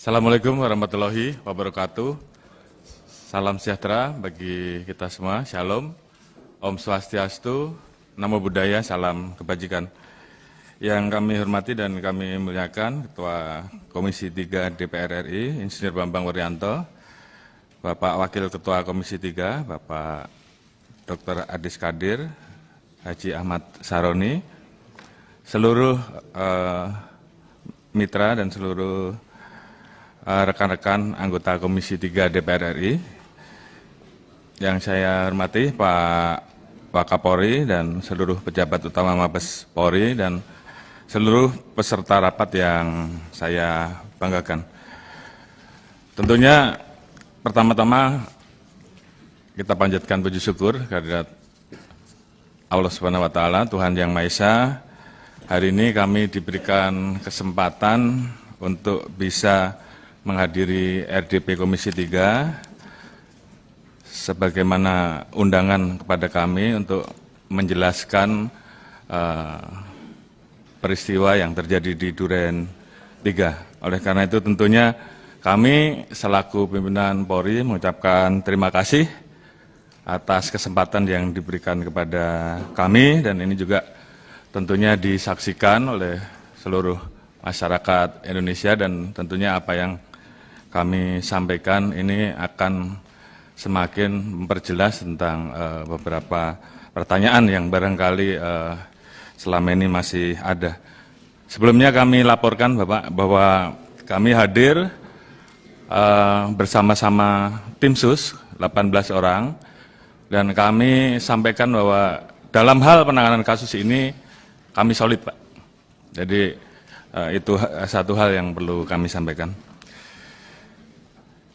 Assalamualaikum warahmatullahi wabarakatuh. Salam sejahtera bagi kita semua. Shalom. Om Swastiastu. Namo Buddhaya. Salam kebajikan. Yang kami hormati dan kami muliakan Ketua Komisi 3 DPR RI, Insinyur Bambang Wuryanto, Bapak Wakil Ketua Komisi 3, Bapak Dr. Adis Kadir, Haji Ahmad Saroni, seluruh mitra dan seluruh rekan-rekan anggota Komisi 3 DPR RI, yang saya hormati Pak Wakapolri dan seluruh pejabat utama Mabes Polri dan seluruh peserta rapat yang saya banggakan. Tentunya pertama-tama kita panjatkan puji syukur kehadirat Allah Subhanahu wa taala, Tuhan Yang Maha Esa. Hari ini kami diberikan kesempatan untuk bisa menghadiri RDP Komisi 3 sebagaimana undangan kepada kami untuk menjelaskan peristiwa yang terjadi di Duren 3. Oleh karena itu tentunya kami selaku pimpinan Polri mengucapkan terima kasih atas kesempatan yang diberikan kepada kami, dan ini juga tentunya disaksikan oleh seluruh masyarakat Indonesia, dan tentunya apa yang kami sampaikan ini akan semakin memperjelas tentang beberapa pertanyaan yang barangkali selama ini masih ada. Sebelumnya kami laporkan Bapak bahwa kami hadir bersama-sama tim sus 18 orang, dan kami sampaikan bahwa dalam hal penanganan kasus ini kami solid, Pak. Jadi itu satu hal yang perlu kami sampaikan.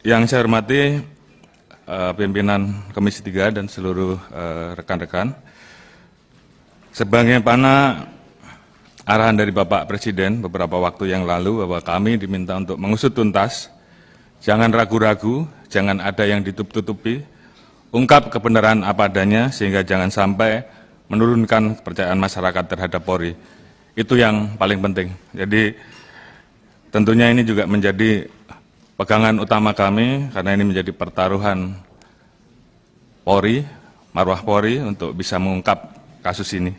Yang saya hormati pimpinan Komisi 3 dan seluruh rekan-rekan, sebagaimana arahan dari Bapak Presiden beberapa waktu yang lalu bahwa kami diminta untuk mengusut tuntas, jangan ragu-ragu, jangan ada yang ditutup-tutupi, ungkap kebenaran apa adanya sehingga jangan sampai menurunkan kepercayaan masyarakat terhadap Polri. Itu yang paling penting. Jadi tentunya ini juga menjadi pegangan utama kami, karena ini menjadi pertaruhan Polri, marwah Polri untuk bisa mengungkap kasus ini.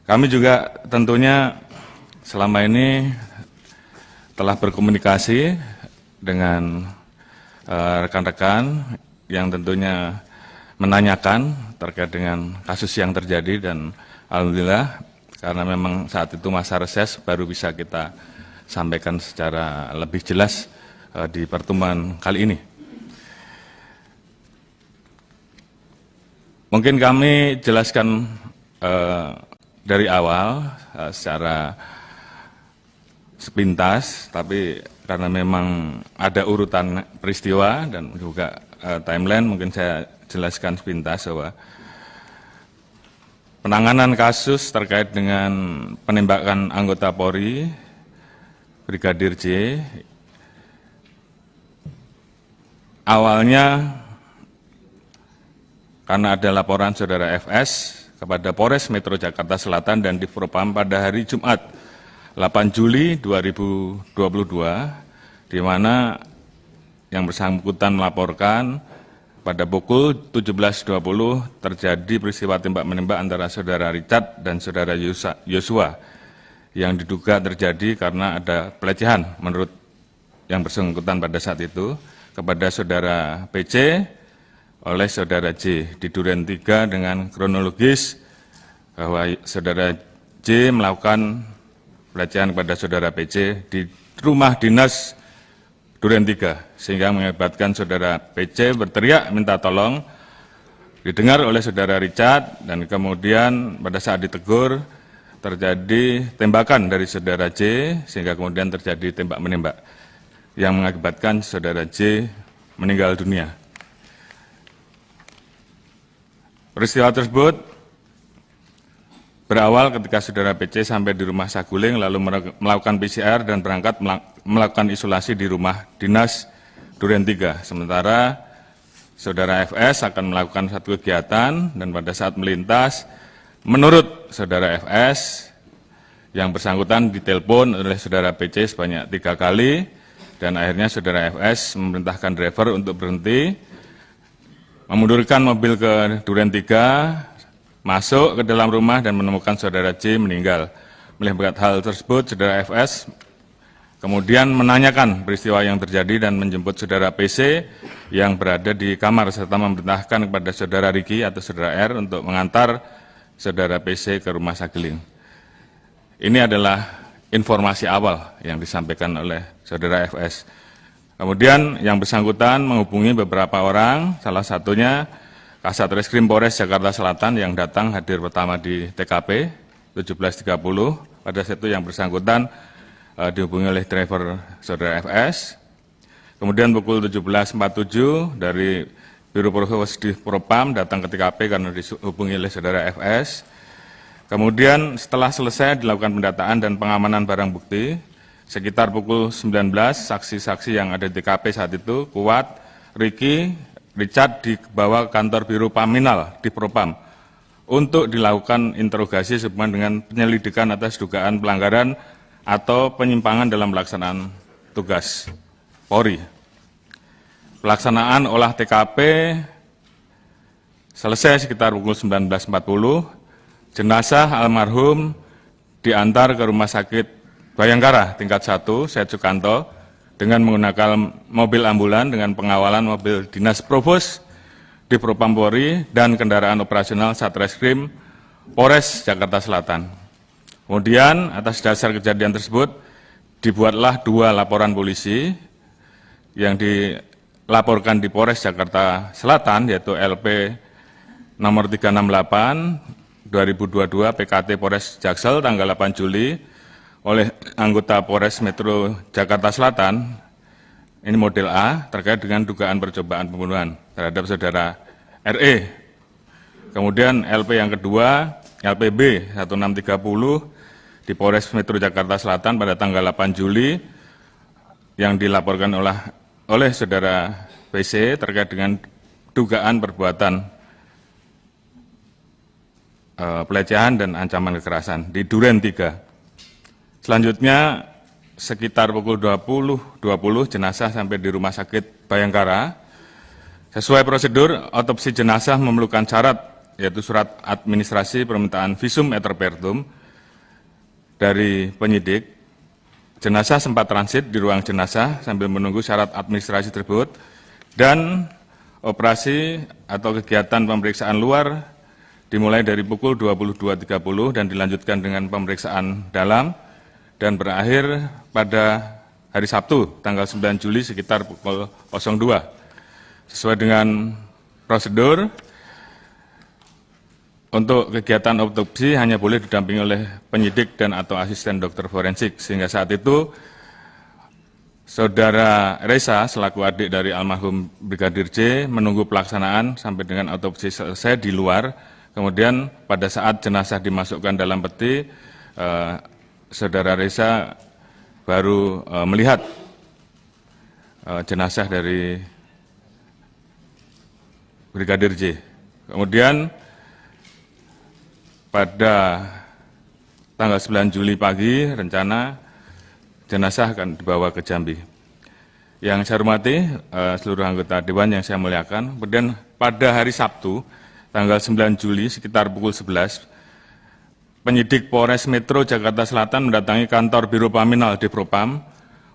Kami juga tentunya selama ini telah berkomunikasi dengan rekan-rekan yang tentunya menanyakan terkait dengan kasus yang terjadi, dan alhamdulillah karena memang saat itu masa reses baru bisa kita sampaikan secara lebih jelas di pertemuan kali ini. Mungkin kami jelaskan dari awal secara sepintas, tapi karena memang ada urutan peristiwa dan juga timeline, mungkin saya jelaskan sepintas bahwa penanganan kasus terkait dengan penembakan anggota Polri Brigadir J awalnya karena ada laporan saudara FS kepada Polres Metro Jakarta Selatan dan Divpropam pada hari Jumat 8 Juli 2022, di mana yang bersangkutan melaporkan pada pukul 17.20 terjadi peristiwa tembak-menembak antara saudara Richard dan saudara Yosua yang diduga terjadi karena ada pelecehan menurut yang bersangkutan pada saat itu kepada saudara PC oleh saudara J di Duren 3, dengan kronologis bahwa saudara J melakukan pelecehan kepada saudara PC di rumah dinas Duren 3, sehingga mengakibatkan saudara PC berteriak minta tolong, didengar oleh saudara Richard, dan kemudian pada saat ditegur terjadi tembakan dari saudara J, sehingga kemudian terjadi tembak-menembak yang mengakibatkan saudara J meninggal dunia. Peristiwa tersebut berawal ketika saudara PC sampai di rumah Saguling, lalu melakukan PCR dan berangkat melakukan isolasi di rumah dinas Duren 3. Sementara saudara FS akan melakukan satu kegiatan, dan pada saat melintas, menurut saudara FS, yang bersangkutan ditelepon oleh saudara PC sebanyak 3 kali, Dan akhirnya saudara FS memerintahkan driver untuk berhenti, memundurkan mobil ke Duren 3, masuk ke dalam rumah dan menemukan saudara J meninggal. Melihat hal tersebut, saudara FS kemudian menanyakan peristiwa yang terjadi dan menjemput saudara PC yang berada di kamar serta memerintahkan kepada saudara Riki atau saudara R untuk mengantar saudara PC ke rumah Saguling. Ini adalah informasi awal yang disampaikan oleh saudara FS. Kemudian yang bersangkutan menghubungi beberapa orang, salah satunya Kasat Reskrim Polres Jakarta Selatan yang datang hadir pertama di TKP 17.30. Pada saat itu yang bersangkutan dihubungi oleh driver saudara FS. Kemudian pukul 17.47 dari Biro Provos di Propam datang ke TKP karena dihubungi oleh saudara FS. Kemudian setelah selesai dilakukan pendataan dan pengamanan barang bukti, sekitar pukul 19 saksi-saksi yang ada di TKP saat itu, Kuat, Riki, Richard dibawa ke kantor Biro Paminal di Propam untuk dilakukan interogasi sehubungan dengan penyelidikan atas dugaan pelanggaran atau penyimpangan dalam pelaksanaan tugas Polri. Pelaksanaan olah TKP selesai sekitar pukul 19.40. Jenazah almarhum diantar ke Rumah Sakit Bayangkara tingkat 1, Syed Sukanto, dengan menggunakan mobil ambulan dengan pengawalan mobil Dinas Provos di Propam Polri dan kendaraan operasional Satreskrim Polres Jakarta Selatan. Kemudian atas dasar kejadian tersebut dibuatlah 2 laporan polisi yang dilaporkan di Polres Jakarta Selatan, yaitu LP nomor 368 2022 PKT Polres Jaksel tanggal 8 Juli oleh anggota Polres Metro Jakarta Selatan, ini model A, terkait dengan dugaan percobaan pembunuhan terhadap saudara RE. Kemudian LP yang kedua, LPB 1630 di Polres Metro Jakarta Selatan pada tanggal 8 Juli yang dilaporkan oleh saudara PC terkait dengan dugaan perbuatan pelecehan dan ancaman kekerasan di Duren 3. Selanjutnya sekitar pukul 20.20 jenazah sampai di Rumah Sakit Bayangkara. Sesuai prosedur, otopsi jenazah memerlukan syarat, yaitu surat administrasi permintaan visum et repertum dari penyidik. Jenazah sempat transit di ruang jenazah sambil menunggu syarat administrasi tersebut, dan operasi atau kegiatan pemeriksaan luar dimulai dari pukul 22.30 dan dilanjutkan dengan pemeriksaan dalam dan berakhir pada hari Sabtu tanggal 9 Juli sekitar pukul 02. Sesuai dengan prosedur, untuk kegiatan otopsi hanya boleh didampingi oleh penyidik dan atau asisten dokter forensik, sehingga saat itu saudara Reza selaku adik dari almarhum Brigadir J menunggu pelaksanaan sampai dengan otopsi selesai di luar. Kemudian pada saat jenazah dimasukkan dalam peti, saudara Reza baru melihat jenazah dari Brigadir J. Kemudian pada tanggal 9 Juli pagi, rencana jenazah akan dibawa ke Jambi. Yang saya hormati seluruh anggota Dewan yang saya muliakan, kemudian pada hari Sabtu, tanggal 9 Juli sekitar pukul 11, penyidik Polres Metro Jakarta Selatan mendatangi kantor Biro Paminal di Propam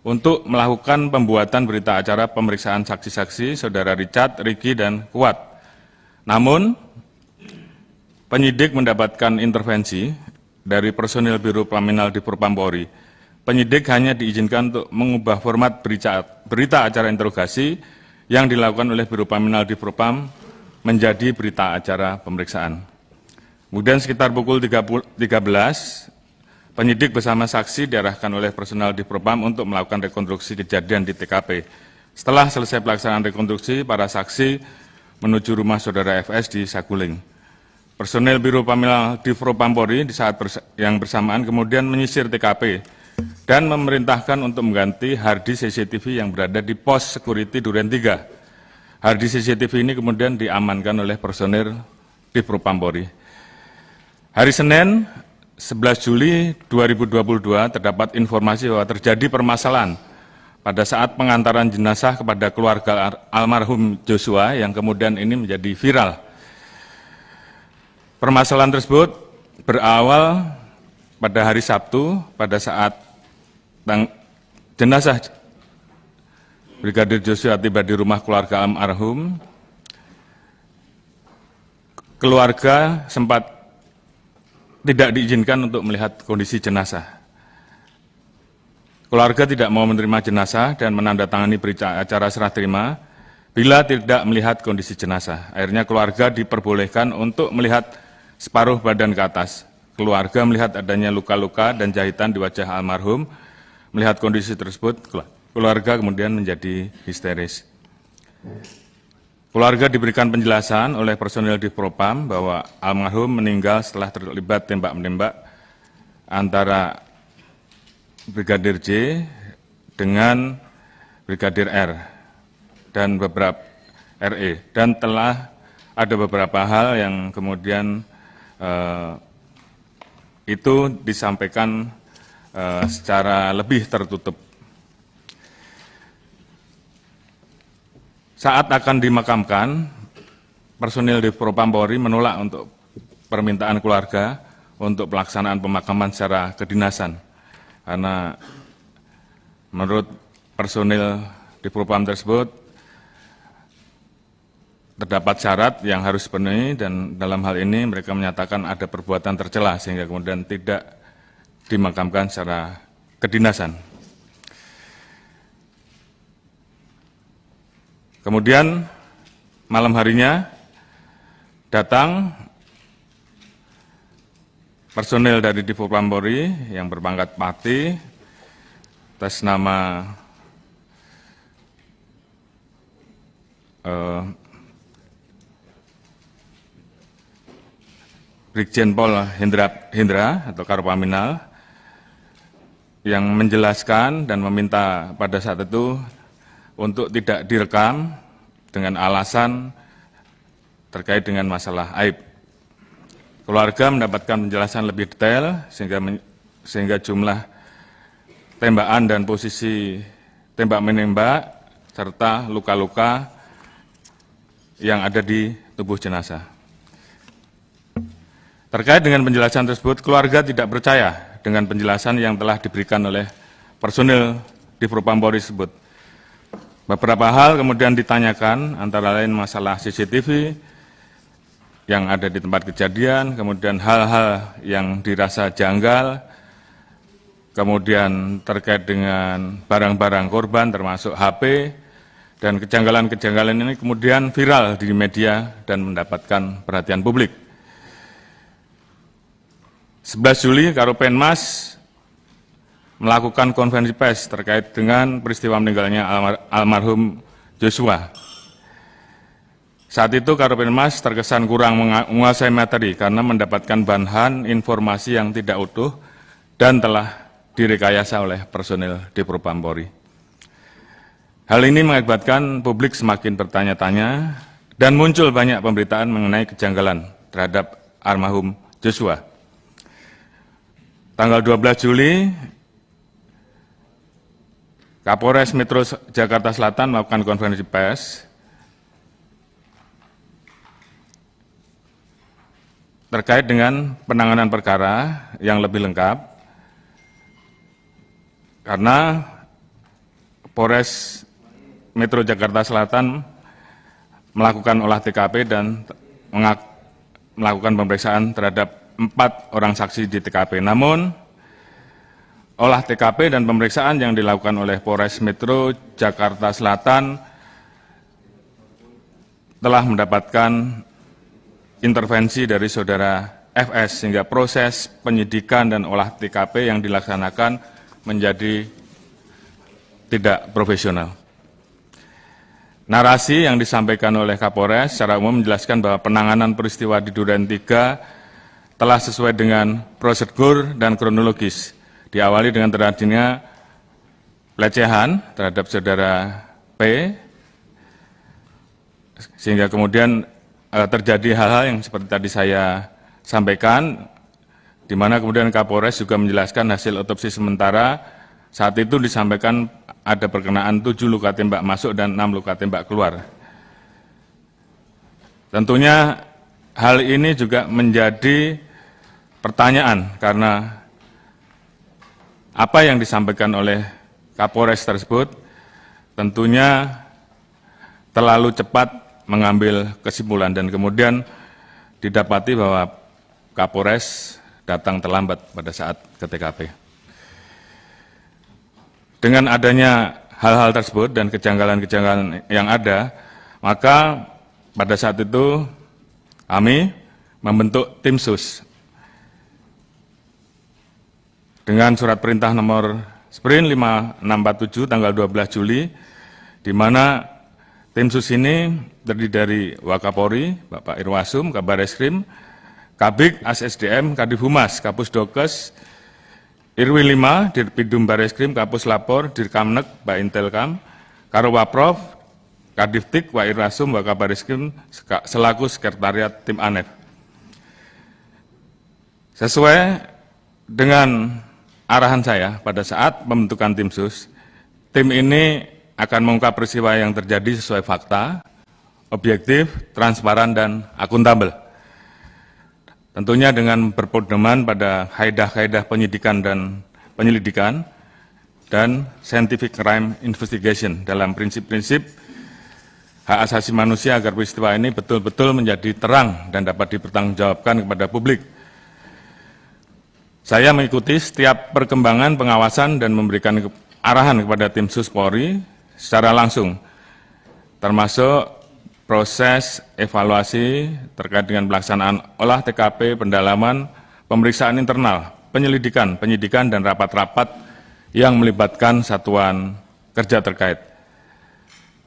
untuk melakukan pembuatan berita acara pemeriksaan saksi-saksi saudara Richard, Riki, dan Kuat. Namun, penyidik mendapatkan intervensi dari personil Biro Paminal di Propam Polri. Penyidik hanya diizinkan untuk mengubah format berita acara interogasi yang dilakukan oleh Biro Paminal di Propam menjadi berita acara pemeriksaan. Kemudian sekitar pukul 13, penyidik bersama saksi diarahkan oleh personel di Propam untuk melakukan rekonstruksi kejadian di TKP. Setelah selesai pelaksanaan rekonstruksi, para saksi menuju rumah saudara FS di Saguling. Personel Biro Paminal di Propam Polri di saat yang bersamaan kemudian menyisir TKP dan memerintahkan untuk mengganti harddisk CCTV yang berada di pos security Duren 3. Harddisk CCTV ini kemudian diamankan oleh personel di Propam Polri. Hari Senin, 11 Juli 2022 terdapat informasi bahwa terjadi permasalahan pada saat pengantaran jenazah kepada keluarga almarhum Joshua yang kemudian ini menjadi viral. Permasalahan tersebut berawal pada hari Sabtu pada saat jenazah Brigadir Joshua tiba di rumah keluarga almarhum. Keluarga sempat tidak diizinkan untuk melihat kondisi jenazah. Keluarga tidak mau menerima jenazah dan menandatangani berita acara serah terima bila tidak melihat kondisi jenazah. Akhirnya keluarga diperbolehkan untuk melihat separuh badan ke atas. Keluarga melihat adanya luka-luka dan jahitan di wajah almarhum. Melihat kondisi tersebut, keluarga kemudian menjadi histeris. Keluarga diberikan penjelasan oleh personil Divpropam bahwa almarhum meninggal setelah terlibat tembak-menembak antara Brigadir J dengan Brigadir R dan beberapa RE, dan telah ada beberapa hal yang kemudian itu disampaikan secara lebih tertutup. Saat akan dimakamkan, personil Divpropam Polri menolak untuk permintaan keluarga untuk pelaksanaan pemakaman secara kedinasan. Karena menurut personil Divpropam tersebut terdapat syarat yang harus dipenuhi dan dalam hal ini mereka menyatakan ada perbuatan tercela sehingga kemudian tidak dimakamkan secara kedinasan. Kemudian malam harinya datang personil dari Divpropam Polri yang berpangkat Pati atas nama Brigjen Pol Hendra atau Karopaminal yang menjelaskan dan meminta pada saat itu untuk tidak direkam dengan alasan terkait dengan masalah aib. Keluarga mendapatkan penjelasan lebih detail sehingga jumlah tembakan dan posisi tembak menembak serta luka-luka yang ada di tubuh jenazah. Terkait dengan penjelasan tersebut, keluarga tidak percaya dengan penjelasan yang telah diberikan oleh personil Divpropam Polri tersebut. Beberapa hal kemudian ditanyakan, antara lain masalah CCTV yang ada di tempat kejadian, kemudian hal-hal yang dirasa janggal, kemudian terkait dengan barang-barang korban termasuk HP, dan kejanggalan-kejanggalan ini kemudian viral di media dan mendapatkan perhatian publik. 11 Juli, Karopenmas melakukan konferensi pers terkait dengan peristiwa meninggalnya almarhum Joshua. Saat itu Karopenmas terkesan kurang menguasai materi karena mendapatkan bahan informasi yang tidak utuh dan telah direkayasa oleh personil Divpropam Polri. Hal ini mengakibatkan publik semakin bertanya-tanya dan muncul banyak pemberitaan mengenai kejanggalan terhadap almarhum Joshua. Tanggal 12 Juli, Kapolres Metro Jakarta Selatan melakukan konferensi pers terkait dengan penanganan perkara yang lebih lengkap, karena Polres Metro Jakarta Selatan melakukan olah TKP dan melakukan pemeriksaan terhadap 4 orang saksi di TKP. Namun, olah TKP dan pemeriksaan yang dilakukan oleh Polres Metro Jakarta Selatan telah mendapatkan intervensi dari saudara FS, sehingga proses penyidikan dan olah TKP yang dilaksanakan menjadi tidak profesional. Narasi yang disampaikan oleh Kapolres secara umum menjelaskan bahwa penanganan peristiwa di Duren 3 telah sesuai dengan prosedur dan kronologis, diawali dengan terjadinya pelecehan terhadap saudara P, sehingga kemudian terjadi hal-hal yang seperti tadi saya sampaikan, di mana kemudian Kapolres juga menjelaskan hasil otopsi sementara saat itu disampaikan ada perkenaan 7 luka tembak masuk dan 6 luka tembak keluar. Tentunya hal ini juga menjadi pertanyaan karena apa yang disampaikan oleh Kapolres tersebut tentunya terlalu cepat mengambil kesimpulan dan kemudian didapati bahwa Kapolres datang terlambat pada saat ke TKP. Dengan adanya hal-hal tersebut dan kejanggalan-kejanggalan yang ada, maka pada saat itu kami membentuk tim sus dengan surat perintah nomor Sprint 5647 tanggal 12 Juli, di mana tim sus ini terdiri dari Wakapolri, Bapak Irwasum, Kabar Eskrim, Kabik, ASSDM, Kadif Humas, Kapus Dokes, Irwi 5, Dirpidum Bareskrim, Kapus Lapor, Dirkamnek, Pak Intelkam, Karowaprov, Kadiftik, Wak Irwasum, Wak Kabar Eskrim, selaku Sekretariat Tim ANEF. Sesuai dengan arahan saya pada saat pembentukan tim sus, tim ini akan mengungkap peristiwa yang terjadi sesuai fakta, objektif, transparan, dan akuntabel. Tentunya dengan berpedoman pada kaidah-kaidah penyidikan dan penyelidikan dan scientific crime investigation dalam prinsip-prinsip hak asasi manusia agar peristiwa ini betul-betul menjadi terang dan dapat dipertanggungjawabkan kepada publik. Saya mengikuti setiap perkembangan pengawasan dan memberikan arahan kepada tim sus Polri secara langsung, termasuk proses evaluasi terkait dengan pelaksanaan olah TKP, pendalaman, pemeriksaan internal, penyelidikan, penyidikan, dan rapat-rapat yang melibatkan satuan kerja terkait.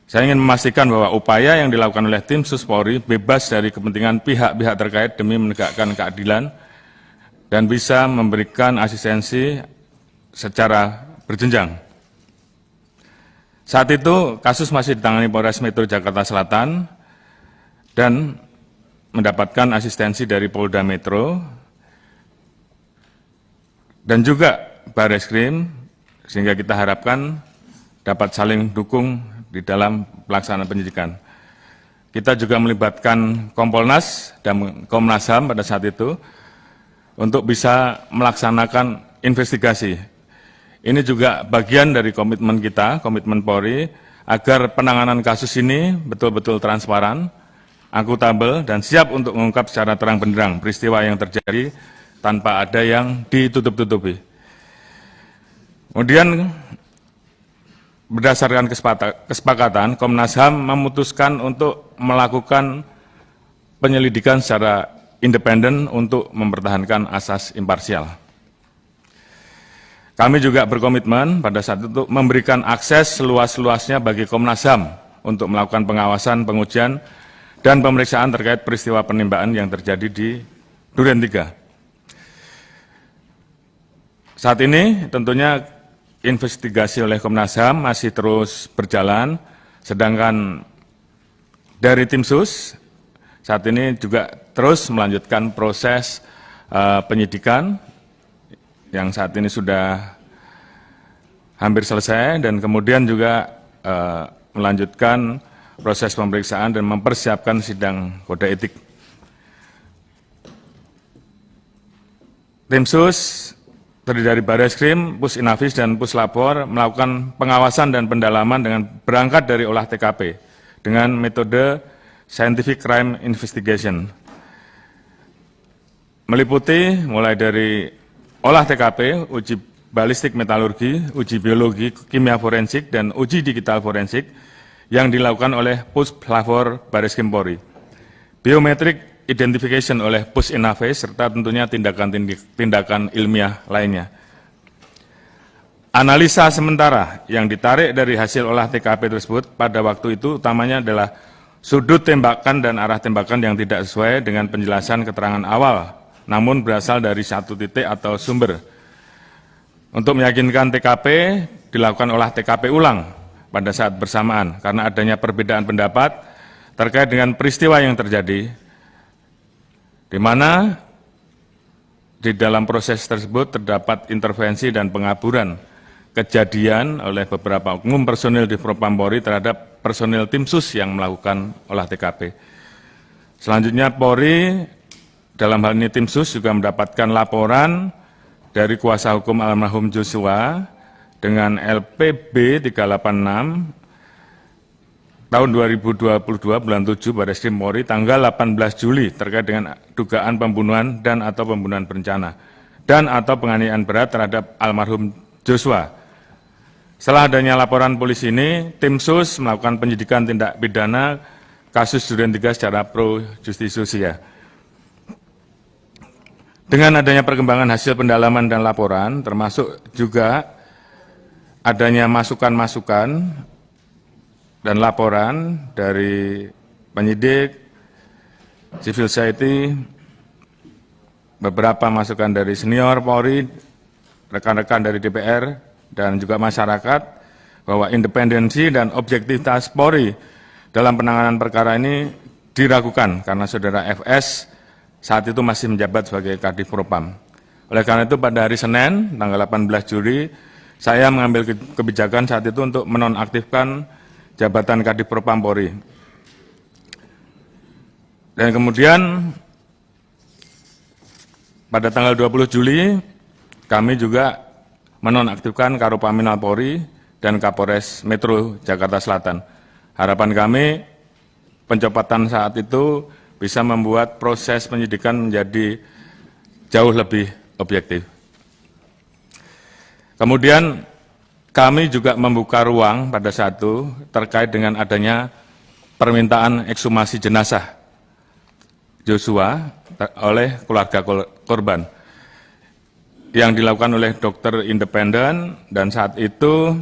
Saya ingin memastikan bahwa upaya yang dilakukan oleh tim sus Polri bebas dari kepentingan pihak-pihak terkait demi menegakkan keadilan dan bisa memberikan asistensi secara berjenjang. Saat itu kasus masih ditangani Polres Metro Jakarta Selatan dan mendapatkan asistensi dari Polda Metro dan juga Bareskrim, sehingga kita harapkan dapat saling dukung di dalam pelaksanaan penyidikan. Kita juga melibatkan Kompolnas dan Komnas HAM pada saat itu untuk bisa melaksanakan investigasi. Ini juga bagian dari komitmen kita, komitmen Polri, agar penanganan kasus ini betul-betul transparan, akuntabel, dan siap untuk mengungkap secara terang benderang peristiwa yang terjadi tanpa ada yang ditutup-tutupi. Kemudian berdasarkan kesepakatan, Komnas HAM memutuskan untuk melakukan penyelidikan secara independen untuk mempertahankan asas imparsial. Kami juga berkomitmen pada saat itu memberikan akses seluas-luasnya bagi Komnas HAM untuk melakukan pengawasan, pengujian, dan pemeriksaan terkait peristiwa penembakan yang terjadi di Duren 3. Saat ini tentunya investigasi oleh Komnas HAM masih terus berjalan, sedangkan dari tim sus saat ini juga terus melanjutkan proses penyidikan yang saat ini sudah hampir selesai dan kemudian juga melanjutkan proses pemeriksaan dan mempersiapkan sidang kode etik. Tim sus terdiri dari Bareskrim, Pus Inafis, dan Pus Lapor melakukan pengawasan dan pendalaman dengan berangkat dari olah TKP dengan metode Scientific Crime Investigation. Meliputi mulai dari olah TKP, uji balistik metalurgi, uji biologi, kimia forensik, dan uji digital forensik yang dilakukan oleh Pus Lapor Bareskrim Polri. Biometric identification oleh Pus Inafis, serta tentunya tindakan ilmiah lainnya. Analisa sementara yang ditarik dari hasil olah TKP tersebut pada waktu itu utamanya adalah sudut tembakan dan arah tembakan yang tidak sesuai dengan penjelasan keterangan awal, namun berasal dari satu titik atau sumber. Untuk meyakinkan TKP, dilakukan olah TKP ulang pada saat bersamaan, karena adanya perbedaan pendapat terkait dengan peristiwa yang terjadi, di mana di dalam proses tersebut terdapat intervensi dan pengaburan kejadian oleh beberapa oknum personil di Propam Polri terhadap personil tim sus yang melakukan olah TKP. Selanjutnya Polri dalam hal ini tim sus juga mendapatkan laporan dari kuasa hukum almarhum Joshua dengan LPB 386 tahun 2022 bulan 7 Barreskrim Polri tanggal 18 Juli terkait dengan dugaan pembunuhan dan atau pembunuhan berencana dan atau penganiayaan berat terhadap almarhum Joshua. Setelah adanya laporan polisi ini, tim sus melakukan penyidikan tindak pidana kasus Duren 3 secara pro justisia. Dengan adanya perkembangan hasil pendalaman dan laporan, termasuk juga adanya masukan-masukan dan laporan dari penyidik, civil society, beberapa masukan dari senior Polri, rekan-rekan dari DPR, dan juga masyarakat, bahwa independensi dan objektivitas Polri dalam penanganan perkara ini diragukan karena saudara FS saat itu masih menjabat sebagai Kadif Propam. Oleh karena itu pada hari Senin, tanggal 18 Juli, saya mengambil kebijakan saat itu untuk menonaktifkan jabatan Kadif Propam Polri. Dan kemudian pada tanggal 20 Juli, kami juga menonaktifkan Karopaminal Polri dan Kapolres Metro Jakarta Selatan. Harapan kami pencopotan saat itu bisa membuat proses penyidikan menjadi jauh lebih objektif. Kemudian kami juga membuka ruang pada saat itu terkait dengan adanya permintaan ekshumasi jenazah Joshua oleh keluarga korban yang dilakukan oleh dokter independen, dan saat itu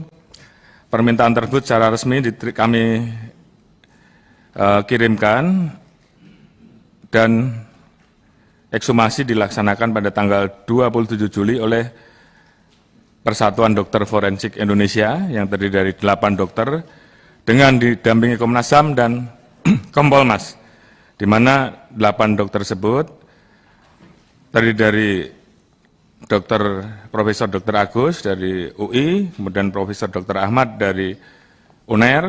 permintaan tersebut secara resmi kami kirimkan dan ekshumasi dilaksanakan pada tanggal 27 Juli oleh Persatuan Dokter Forensik Indonesia yang terdiri dari 8 dokter dengan didampingi Komnas HAM dan Kompolnas, di mana 8 dokter tersebut terdiri dari Profesor Dr. Agus dari UI, kemudian Profesor Dr. Ahmad dari UNER,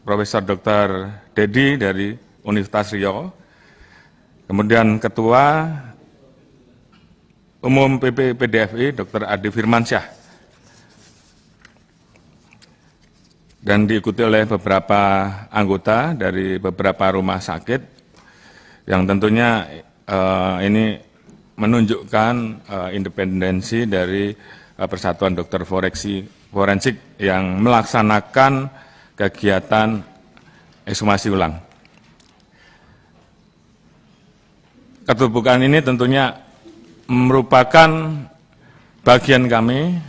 Profesor Dr. Dedi dari Universitas Riau, kemudian Ketua Umum PDFI Dr. Adi Firmansyah, dan diikuti oleh beberapa anggota dari beberapa rumah sakit yang tentunya ini menunjukkan independensi dari Persatuan Dokter Forensik yang melaksanakan kegiatan ekshumasi ulang. Keterbukaan ini tentunya merupakan bagian kami,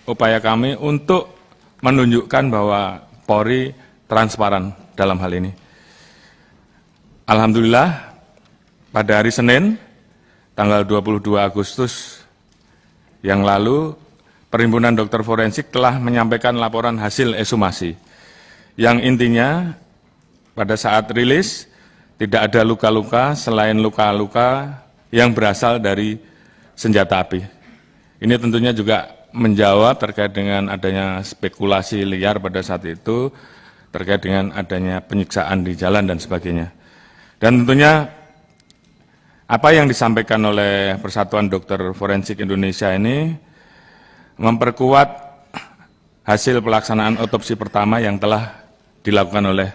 upaya kami untuk menunjukkan bahwa Polri transparan dalam hal ini. Alhamdulillah, pada hari Senin, tanggal 22 Agustus yang lalu, Perhimpunan Dokter Forensik telah menyampaikan laporan hasil ekshumasi, yang intinya pada saat rilis, tidak ada luka-luka selain luka-luka yang berasal dari senjata api. Ini tentunya juga menjawab terkait dengan adanya spekulasi liar pada saat itu, terkait dengan adanya penyiksaan di jalan dan sebagainya. Dan tentunya apa yang disampaikan oleh Persatuan Dokter Forensik Indonesia ini memperkuat hasil pelaksanaan otopsi pertama yang telah dilakukan oleh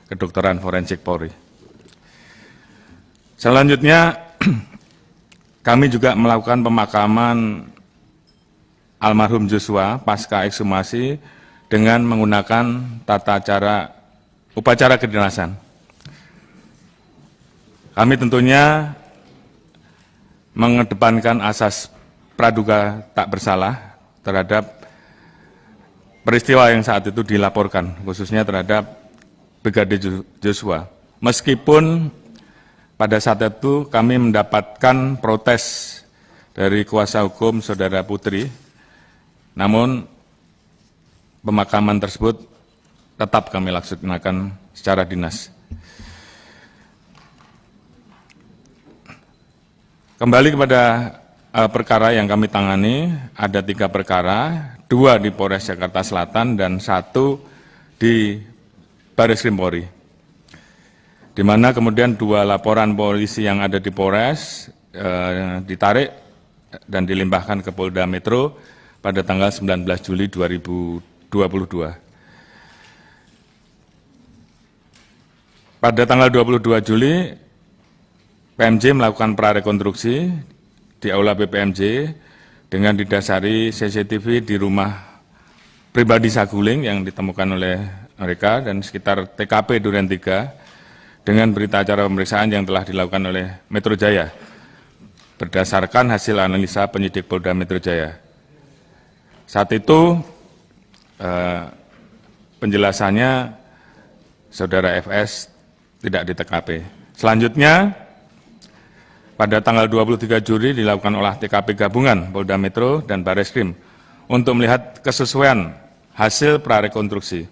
kedokteran forensik Polri. Selanjutnya, kami juga melakukan pemakaman almarhum Joshua pasca ekshumasi dengan menggunakan tata cara upacara kedinasan. Kami tentunya mengedepankan asas praduga tak bersalah terhadap peristiwa yang saat itu dilaporkan, khususnya terhadap Brigadir Joshua. Meskipun pada saat itu kami mendapatkan protes dari kuasa hukum Saudara Putri, namun pemakaman tersebut tetap kami laksanakan secara dinas. Kembali kepada perkara yang kami tangani, ada 3 perkara 2 di Polres Jakarta Selatan dan 1 di Baris Krim Polri. Di mana kemudian 2 laporan polisi yang ada di Polres ditarik dan dilimpahkan ke Polda Metro pada tanggal 19 Juli 2022. Pada tanggal 22 Juli, PMJ melakukan prarekonstruksi di Aula BPMJ dengan didasari CCTV di rumah pribadi Saguling yang ditemukan oleh mereka dan sekitar TKP Duren 3 dengan berita acara pemeriksaan yang telah dilakukan oleh Metro Jaya berdasarkan hasil analisa penyidik Polda Metro Jaya. Saat itu penjelasannya Saudara FS tidak di TKP. Selanjutnya, pada tanggal 23 Juli dilakukan olah TKP gabungan Polda Metro dan Bareskrim untuk melihat kesesuaian hasil prarekonstruksi.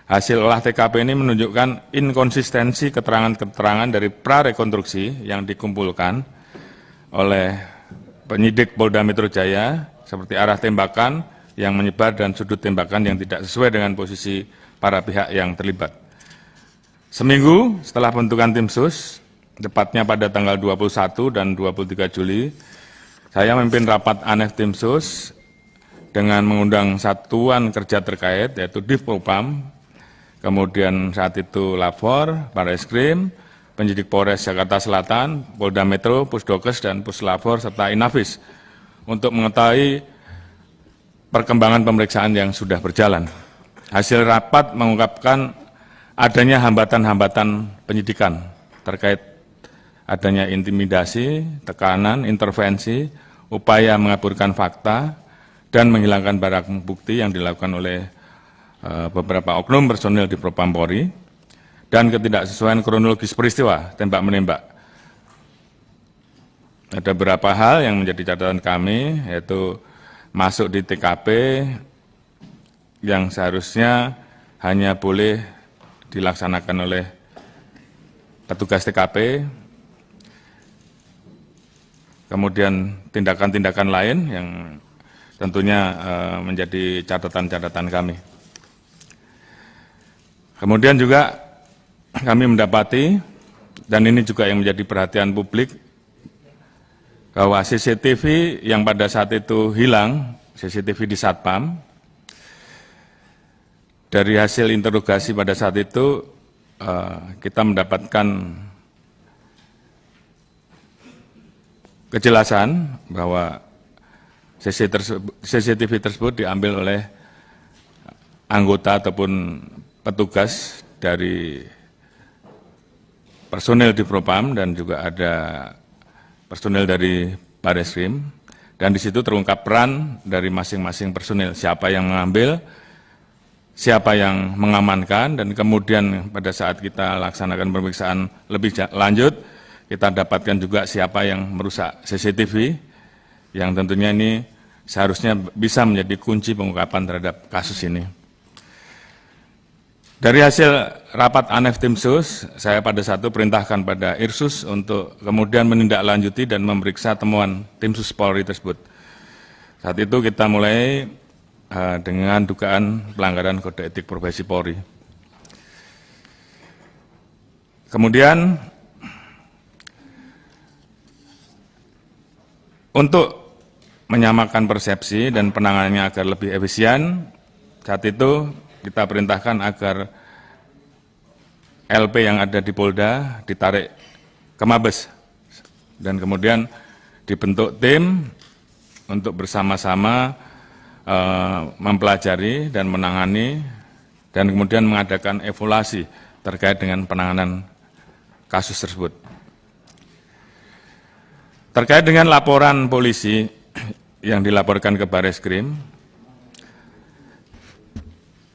Hasil olah TKP ini menunjukkan inkonsistensi keterangan-keterangan dari prarekonstruksi yang dikumpulkan oleh penyidik Polda Metro Jaya, seperti arah tembakan yang menyebar dan sudut tembakan yang tidak sesuai dengan posisi para pihak yang terlibat. Seminggu setelah pembentukan tim sus, tepatnya pada tanggal 21 dan 23 Juli, saya memimpin rapat ANEF tim sus dengan mengundang satuan kerja terkait, yaitu Divpropam, kemudian saat itu Lapor, Bareskrim, penyidik Polres Jakarta Selatan, Polda Metro, Pusdokes, dan Puslapor, serta Inafis, untuk mengetahui perkembangan pemeriksaan yang sudah berjalan. Hasil rapat mengungkapkan adanya hambatan-hambatan penyidikan terkait adanya intimidasi, tekanan, intervensi, upaya mengaburkan fakta, dan menghilangkan barang bukti yang dilakukan oleh beberapa oknum personil di Propam Polri, dan ketidaksesuaian kronologis peristiwa tembak-menembak. Ada beberapa hal yang menjadi catatan kami, yaitu masuk di TKP yang seharusnya hanya boleh dilaksanakan oleh petugas TKP, kemudian tindakan-tindakan lain yang tentunya menjadi catatan-catatan kami. Kemudian juga kami mendapati, dan ini juga yang menjadi perhatian publik, bahwa CCTV yang pada saat itu hilang, CCTV di Satpam, dari hasil interogasi pada saat itu kita mendapatkan kejelasan bahwa CCTV tersebut diambil oleh anggota ataupun petugas dari personil di Propam dan juga ada personil dari Bareskrim, dan di situ terungkap peran dari masing-masing personil, siapa yang mengambil, siapa yang mengamankan, dan kemudian pada saat kita laksanakan pemeriksaan lebih lanjut, kita dapatkan juga siapa yang merusak CCTV, yang tentunya ini seharusnya bisa menjadi kunci pengungkapan terhadap kasus ini. Dari hasil rapat ANEF tim sus, saya pada saat itu perintahkan pada Irsus untuk kemudian menindaklanjuti dan memeriksa temuan tim sus Polri tersebut. Saat itu kita mulai dengan dugaan pelanggaran kode etik profesi Polri. Kemudian untuk menyamakan persepsi dan penanganannya agar lebih efisien, saat itu kita perintahkan agar LP yang ada di Polda ditarik ke Mabes dan kemudian dibentuk tim untuk bersama-sama mempelajari dan menangani dan kemudian mengadakan evaluasi terkait dengan penanganan kasus tersebut. Terkait dengan laporan polisi yang dilaporkan ke Bareskrim,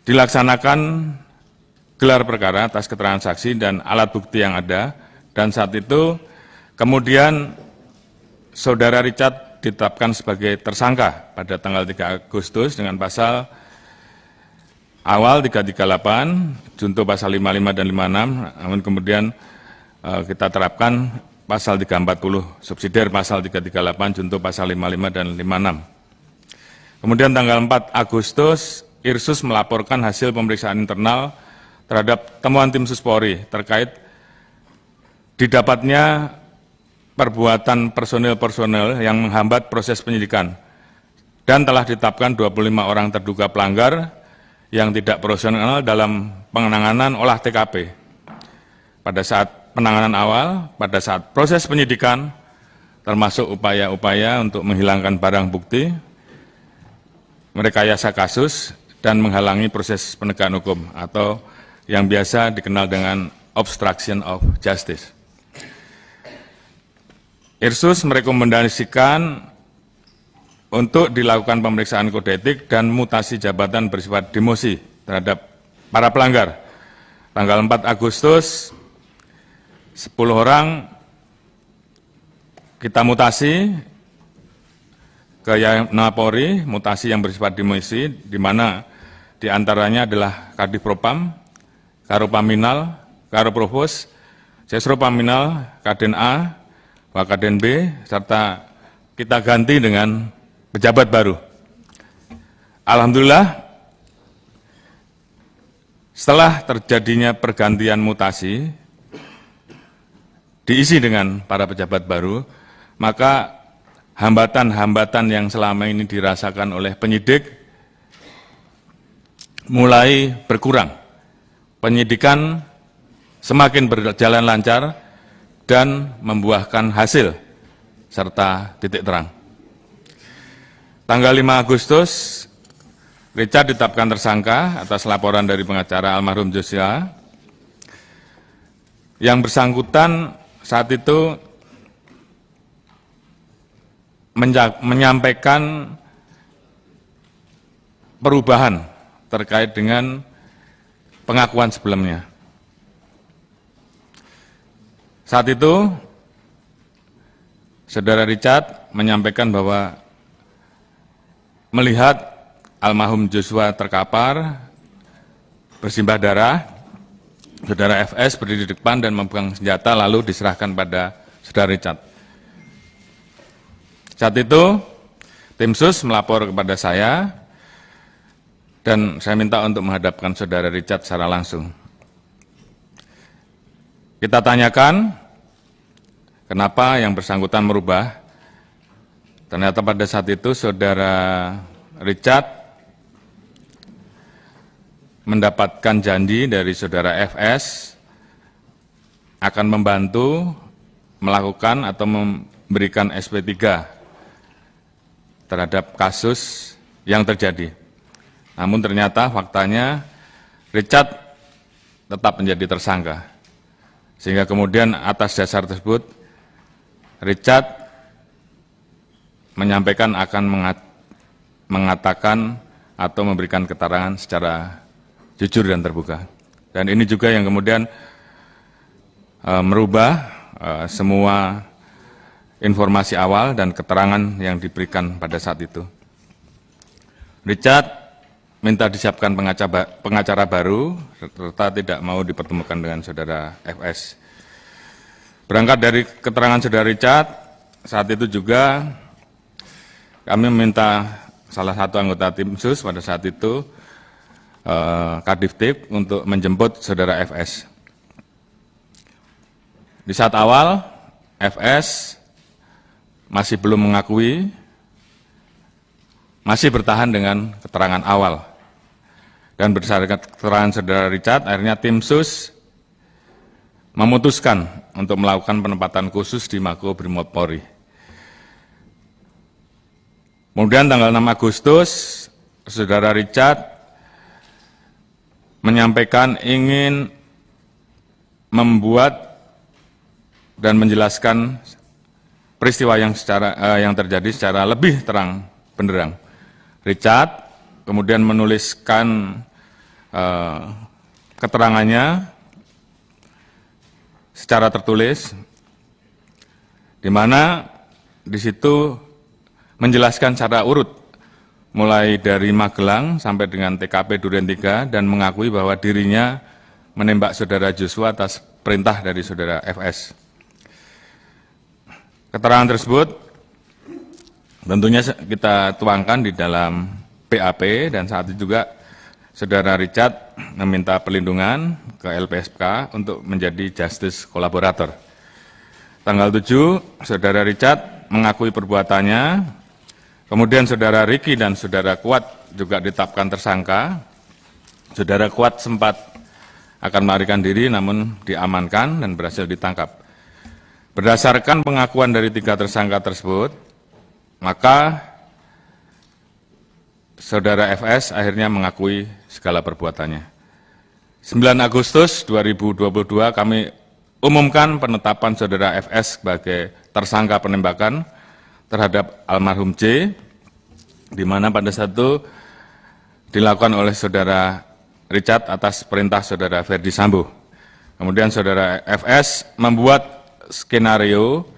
dilaksanakan gelar perkara atas keterangan saksi dan alat bukti yang ada, dan saat itu kemudian Saudara Richard ditetapkan sebagai tersangka pada tanggal 3 Agustus dengan pasal awal 338, junto pasal 55 dan 56, namun kemudian kita terapkan pasal 340, subsidiar pasal 338, junto pasal 55 dan 56. Kemudian tanggal 4 Agustus, Irsus melaporkan hasil pemeriksaan internal terhadap temuan tim Sus Polri terkait didapatnya perbuatan personil-personil yang menghambat proses penyidikan dan telah ditetapkan 25 orang terduga pelanggar yang tidak profesional dalam penanganan olah TKP. Pada saat penanganan awal, pada saat proses penyidikan, termasuk upaya-upaya untuk menghilangkan barang bukti, merekayasa kasus, dan menghalangi proses penegakan hukum atau yang biasa dikenal dengan obstruction of justice. Irsus merekomendasikan untuk dilakukan pemeriksaan kode etik dan mutasi jabatan bersifat demosi terhadap para pelanggar. Tanggal 4 Agustus, 10 orang kita mutasi ke Yamna Polri, mutasi yang bersifat demosi, di mana diantaranya adalah Kadif Propam, Karopaminal, Karoprovos, Sesropaminal, Kaden A, Wakaden B, serta kita ganti dengan pejabat baru. Alhamdulillah, setelah terjadinya pergantian mutasi, diisi dengan para pejabat baru, maka hambatan-hambatan yang selama ini dirasakan oleh penyidik mulai berkurang. Penyidikan semakin berjalan lancar dan membuahkan hasil serta titik terang. Tanggal 5 Agustus, Richard ditetapkan tersangka atas laporan dari pengacara almarhum Joshua. Yang bersangkutan saat itu menyampaikan perubahan terkait dengan pengakuan sebelumnya. Saat itu, Saudara Richard menyampaikan bahwa melihat almarhum Joshua terkapar, bersimbah darah, Saudara FS berdiri di depan dan memegang senjata lalu diserahkan pada Saudara Richard. Saat itu, tim Sus melapor kepada saya dan saya minta untuk menghadapkan Saudara Richard secara langsung. Kita tanyakan kenapa yang bersangkutan merubah. Ternyata pada saat itu Saudara Richard mendapatkan janji dari Saudara FS akan membantu melakukan atau memberikan SP3 terhadap kasus yang terjadi. Namun ternyata faktanya Richard tetap menjadi tersangka. Sehingga kemudian atas dasar tersebut Richard menyampaikan akan mengatakan atau memberikan keterangan secara jujur dan terbuka. Dan ini juga yang kemudian merubah semua informasi awal dan keterangan yang diberikan pada saat itu. Richard minta disiapkan pengacara baru, serta tidak mau dipertemukan dengan Saudara FS. Berangkat dari keterangan Saudara Richard, saat itu juga kami meminta salah satu anggota tim Sus pada saat itu, Kadiftik, untuk menjemput Saudara FS. Di saat awal, FS masih belum mengakui, masih bertahan dengan keterangan awal. Dan berdasarkan keterangan Saudara Richard, akhirnya tim Sus memutuskan untuk melakukan penempatan khusus di Mako Brimob Polri. Kemudian tanggal 6 Agustus, Saudara Richard menyampaikan ingin membuat dan menjelaskan peristiwa yang terjadi secara lebih terang benderang. Richard kemudian menuliskan keterangannya secara tertulis, di mana di situ menjelaskan secara urut, mulai dari Magelang sampai dengan TKP Duren 3 dan mengakui bahwa dirinya menembak Saudara Joshua atas perintah dari Saudara FS. Keterangan tersebut Tentunya kita tuangkan di dalam BAP dan saat itu juga Saudara Richard meminta perlindungan ke LPSK untuk menjadi justice kolaborator. Tanggal 7, Saudara Richard mengakui perbuatannya, kemudian Saudara Riki dan Saudara Kuat juga ditetapkan tersangka. Saudara Kuat sempat akan melarikan diri namun diamankan dan berhasil ditangkap. Berdasarkan pengakuan dari 3 tersangka tersebut, maka Saudara FS akhirnya mengakui segala perbuatannya. 9 Agustus 2022 kami umumkan penetapan Saudara FS sebagai tersangka penembakan terhadap almarhum J, di mana pada saat itu dilakukan oleh Saudara Richard atas perintah Saudara Ferdi Sambo. Kemudian Saudara FS membuat skenario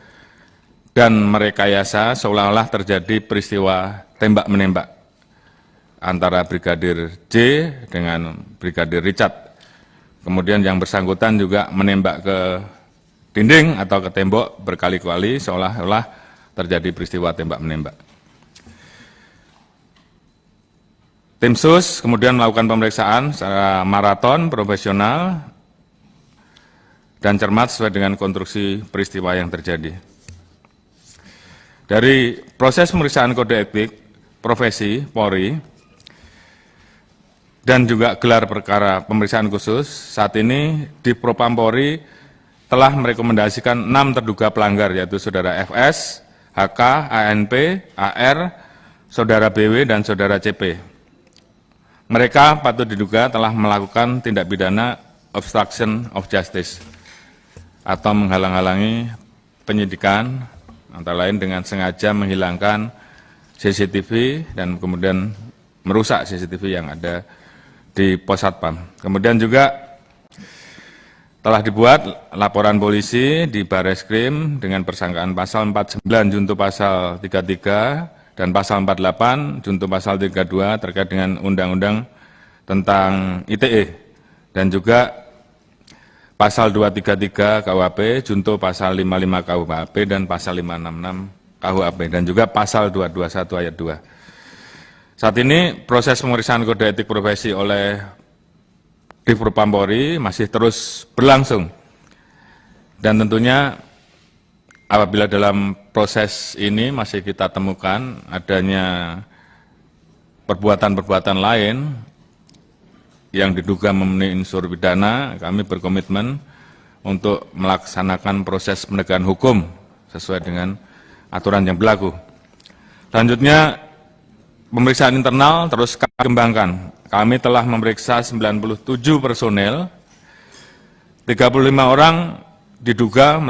dan merekayasa seolah-olah terjadi peristiwa tembak-menembak antara Brigadir J dengan Brigadir Richard. Kemudian yang bersangkutan juga menembak ke dinding atau ke tembok berkali-kali seolah-olah terjadi peristiwa tembak-menembak. Tim SUS kemudian melakukan pemeriksaan secara maraton, profesional, dan cermat sesuai dengan konstruksi peristiwa yang terjadi. Dari proses pemeriksaan kode etik profesi Polri dan juga gelar perkara pemeriksaan khusus, saat ini di Propam Polri telah merekomendasikan 6 terduga pelanggar, yaitu Saudara FS, HK, ANP, AR, Saudara BW, dan Saudara CP. Mereka patut diduga telah melakukan tindak pidana obstruction of justice atau menghalang-halangi penyidikan, antara lain dengan sengaja menghilangkan CCTV dan kemudian merusak CCTV yang ada di Pos Satpam. Kemudian juga telah dibuat laporan polisi di Bareskrim dengan persangkaan pasal 49 junto pasal 33 dan pasal 48 junto pasal 32 terkait dengan Undang-Undang tentang ITE dan juga pasal 233 KUHP junto pasal 55 KUHP dan pasal 566 KUHP dan juga pasal 221 ayat 2. Saat ini proses pemeriksaan kode etik profesi oleh Divpropam Polri masih terus berlangsung. Dan tentunya apabila dalam proses ini masih kita temukan adanya perbuatan-perbuatan lain yang diduga memenuhi unsur pidana, kami berkomitmen untuk melaksanakan proses penegakan hukum sesuai dengan aturan yang berlaku. Selanjutnya, pemeriksaan internal terus kami kembangkan. Kami telah memeriksa 97 personel, 35 orang diduga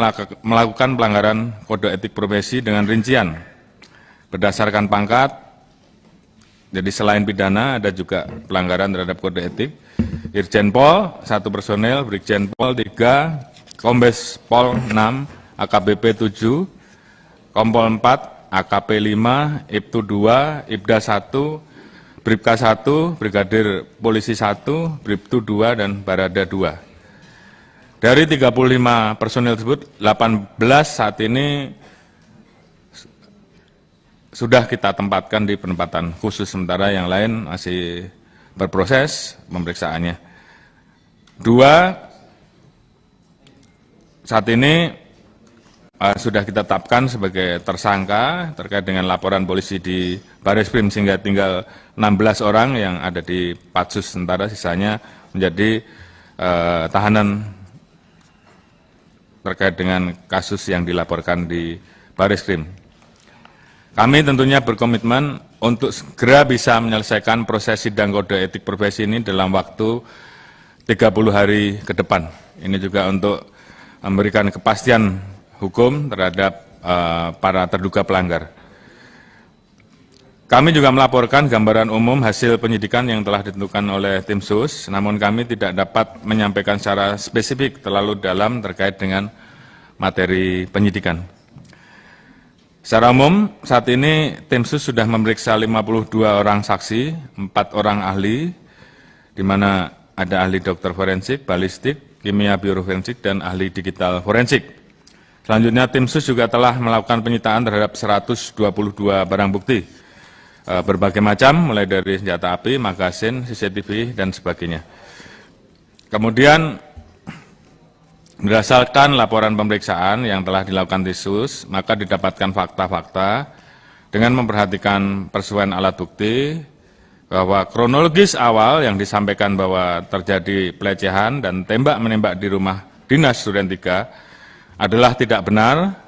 melakukan pelanggaran kode etik profesi dengan rincian berdasarkan pangkat. Jadi selain pidana ada juga pelanggaran terhadap kode etik. Irjen Pol 1 personel, Brigjen Pol 3, Kombes Pol 6, AKBP 7, Kompol 4, AKP 5, Ibtu 2, Ibda 1, Bribka 1, Brigadir Polisi 1, Bribtu 2, dan Barada 2. Dari 35 personil tersebut, 18 saat ini sudah kita tempatkan di penempatan khusus, sementara yang lain masih berproses pemeriksaannya. 2 saat ini sudah kita tetapkan sebagai tersangka terkait dengan laporan polisi di Bareskrim sehingga tinggal 16 orang yang ada di Patsus, sementara sisanya menjadi tahanan terkait dengan kasus yang dilaporkan di Bareskrim. Kami tentunya berkomitmen untuk segera bisa menyelesaikan proses sidang kode etik profesi ini dalam waktu 30 hari ke depan. Ini juga untuk memberikan kepastian hukum terhadap para terduga pelanggar. Kami juga melaporkan gambaran umum hasil penyidikan yang telah ditentukan oleh tim SUS, namun kami tidak dapat menyampaikan secara spesifik terlalu dalam terkait dengan materi penyidikan. Secara umum, saat ini tim SUS sudah memeriksa 52 orang saksi, 4 orang ahli, di mana ada ahli dokter forensik, balistik, kimia bioforensik, dan ahli digital forensik. Selanjutnya, tim sus juga telah melakukan penyitaan terhadap 122 barang bukti berbagai macam, mulai dari senjata api, magasin, CCTV, dan sebagainya. Kemudian, berdasarkan laporan pemeriksaan yang telah dilakukan tim sus, maka didapatkan fakta-fakta dengan memperhatikan persesuaian alat bukti, bahwa kronologis awal yang disampaikan bahwa terjadi pelecehan dan tembak-menembak di rumah dinas Duren 3 adalah tidak benar.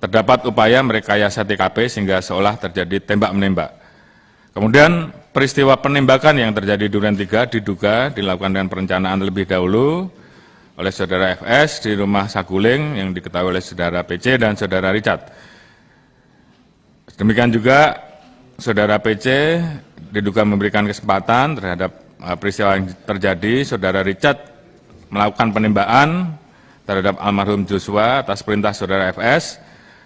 Terdapat upaya merekayasa TKP sehingga seolah terjadi tembak-menembak. Kemudian peristiwa penembakan yang terjadi di Duren 3 diduga dilakukan dengan perencanaan terlebih dahulu oleh saudara FS di rumah Saguling yang diketahui oleh saudara PC dan saudara Richard. Demikian juga saudara PC diduga memberikan kesempatan terhadap peristiwa yang terjadi. Saudara Richard melakukan penembakan terhadap almarhum Joshua atas perintah saudara FS,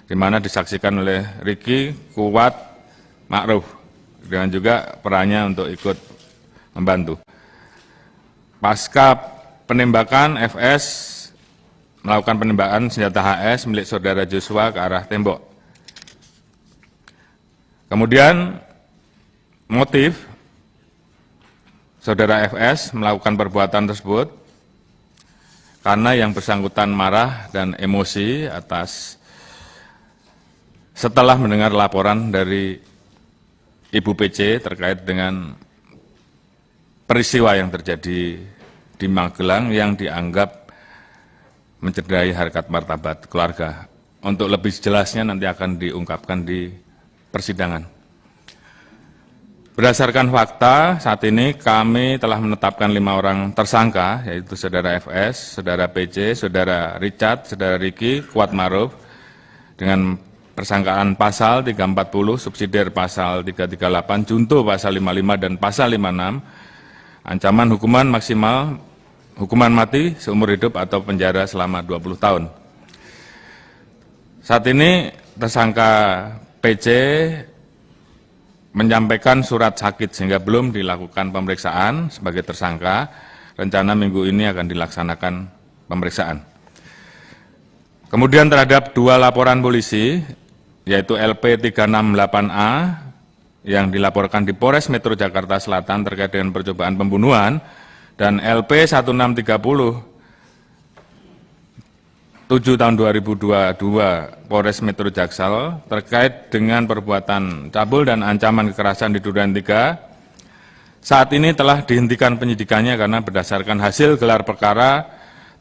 di mana disaksikan oleh Ricky, Kuat, Ma'ruf, dengan juga perannya untuk ikut membantu. Pasca penembakan, FS melakukan penembakan senjata HS milik saudara Joshua ke arah tembok. Kemudian motif saudara FS melakukan perbuatan tersebut karena yang bersangkutan marah dan emosi setelah mendengar laporan dari Ibu PC terkait dengan peristiwa yang terjadi di Magelang yang dianggap mencederai harkat martabat keluarga. Untuk lebih jelasnya nanti akan diungkapkan di persidangan. Berdasarkan fakta, saat ini kami telah menetapkan 5 orang tersangka, yaitu saudara FS, saudara PC, saudara Richard, saudara Ricky, Kuat Ma'ruf, dengan persangkaan pasal 340, subsidiar pasal 338, junto pasal 55 dan pasal 56, ancaman hukuman maksimal, hukuman mati seumur hidup atau penjara selama 20 tahun. Saat ini tersangka PC menyampaikan surat sakit sehingga belum dilakukan pemeriksaan sebagai tersangka. Rencana minggu ini akan dilaksanakan pemeriksaan. Kemudian terhadap 2 laporan polisi, yaitu LP 368A yang dilaporkan di Polres Metro Jakarta Selatan terkait dengan percobaan pembunuhan, dan LP 1630 7 tahun 2022 Polres Metro Jaksel terkait dengan perbuatan cabul dan ancaman kekerasan di Duren 3, saat ini telah dihentikan penyidikannya karena berdasarkan hasil gelar perkara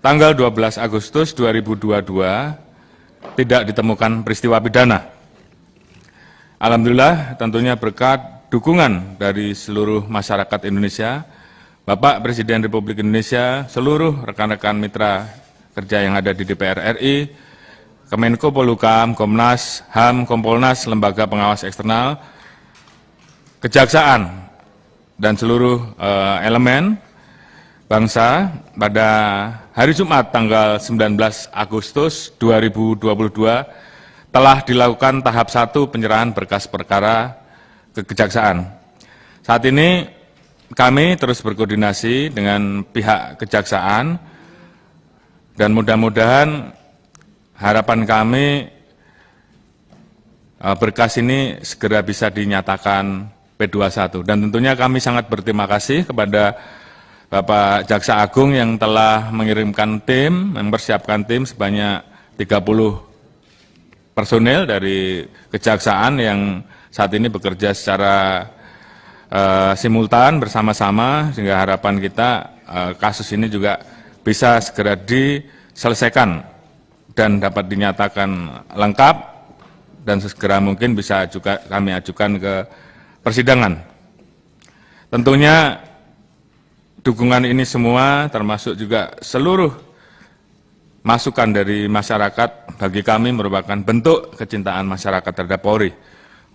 tanggal 12 Agustus 2022 tidak ditemukan peristiwa pidana. Alhamdulillah, tentunya berkat dukungan dari seluruh masyarakat Indonesia, Bapak Presiden Republik Indonesia, seluruh rekan-rekan mitra kerja yang ada di DPR RI, Kemenko Polhukam, Komnas, HAM, Kompolnas, Lembaga Pengawas Eksternal, Kejaksaan, dan seluruh elemen bangsa pada hari Jumat tanggal 19 Agustus 2022 telah dilakukan tahap 1 penyerahan berkas perkara ke Kejaksaan. Saat ini kami terus berkoordinasi dengan pihak Kejaksaan, dan mudah-mudahan harapan kami berkas ini segera bisa dinyatakan P21. Dan tentunya kami sangat berterima kasih kepada Bapak Jaksa Agung yang telah mengirimkan tim, mempersiapkan tim sebanyak 30 personil dari Kejaksaan yang saat ini bekerja secara simultan bersama-sama, sehingga harapan kita kasus ini juga bisa segera diselesaikan dan dapat dinyatakan lengkap dan segera mungkin bisa juga kami ajukan ke persidangan. Tentunya dukungan ini semua termasuk juga seluruh masukan dari masyarakat bagi kami merupakan bentuk kecintaan masyarakat terhadap Polri.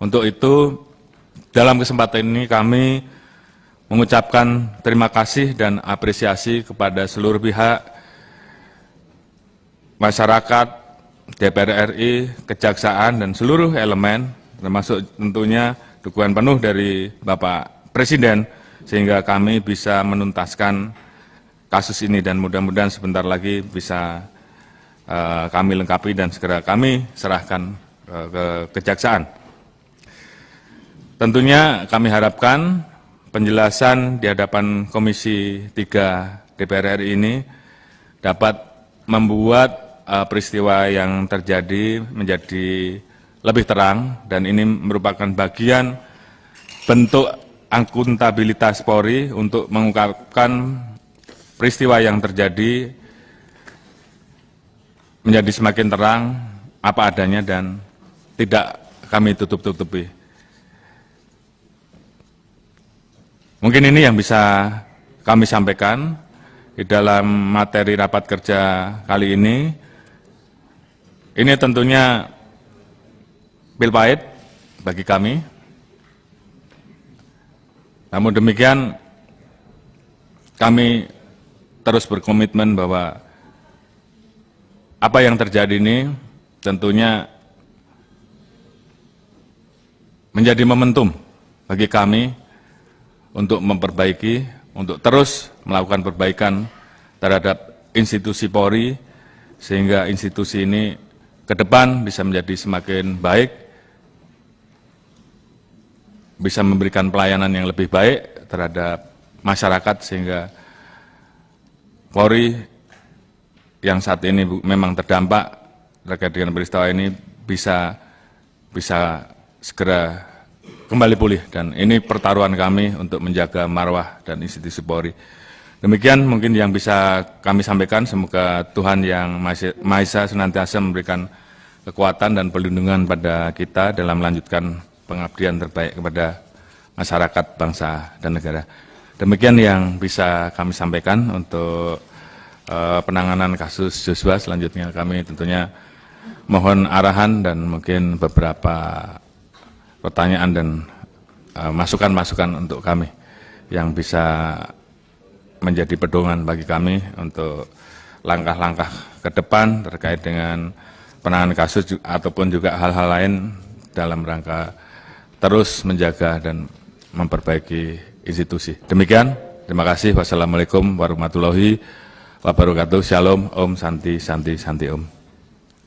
Untuk itu dalam kesempatan ini kami mengucapkan terima kasih dan apresiasi kepada seluruh pihak, masyarakat, DPR RI, Kejaksaan, dan seluruh elemen, termasuk tentunya dukungan penuh dari Bapak Presiden, sehingga kami bisa menuntaskan kasus ini dan mudah-mudahan sebentar lagi bisa kami lengkapi dan segera kami serahkan ke Kejaksaan. Tentunya kami harapkan penjelasan di hadapan Komisi 3 DPR RI ini dapat membuat peristiwa yang terjadi menjadi lebih terang, dan ini merupakan bagian bentuk akuntabilitas Polri untuk mengungkapkan peristiwa yang terjadi menjadi semakin terang apa adanya dan tidak kami tutup-tutupi. Mungkin ini yang bisa kami sampaikan di dalam materi rapat kerja kali ini. Ini tentunya pil pahit bagi kami. Namun demikian, kami terus berkomitmen bahwa apa yang terjadi ini tentunya menjadi momentum bagi kami untuk memperbaiki, untuk terus melakukan perbaikan terhadap institusi Polri, sehingga institusi ini ke depan bisa menjadi semakin baik, bisa memberikan pelayanan yang lebih baik terhadap masyarakat, sehingga Polri yang saat ini memang terdampak terkait dengan peristiwa ini bisa segera kembali pulih, dan ini pertaruhan kami untuk menjaga marwah dan institusi Polri. Demikian mungkin yang bisa kami sampaikan. Semoga Tuhan Yang Maha Esa senantiasa memberikan kekuatan dan perlindungan pada kita dalam melanjutkan pengabdian terbaik kepada masyarakat, bangsa, dan negara. Demikian yang bisa kami sampaikan untuk penanganan kasus Joshua. Selanjutnya kami tentunya mohon arahan dan mungkin beberapa pertanyaan dan masukan-masukan untuk kami yang bisa menjadi pedoman bagi kami untuk langkah-langkah ke depan terkait dengan penanganan kasus ataupun juga hal-hal lain dalam rangka terus menjaga dan memperbaiki institusi. Demikian, terima kasih. Wassalamualaikum warahmatullahi wabarakatuh. Shalom, Om Santi Santi Santi Om.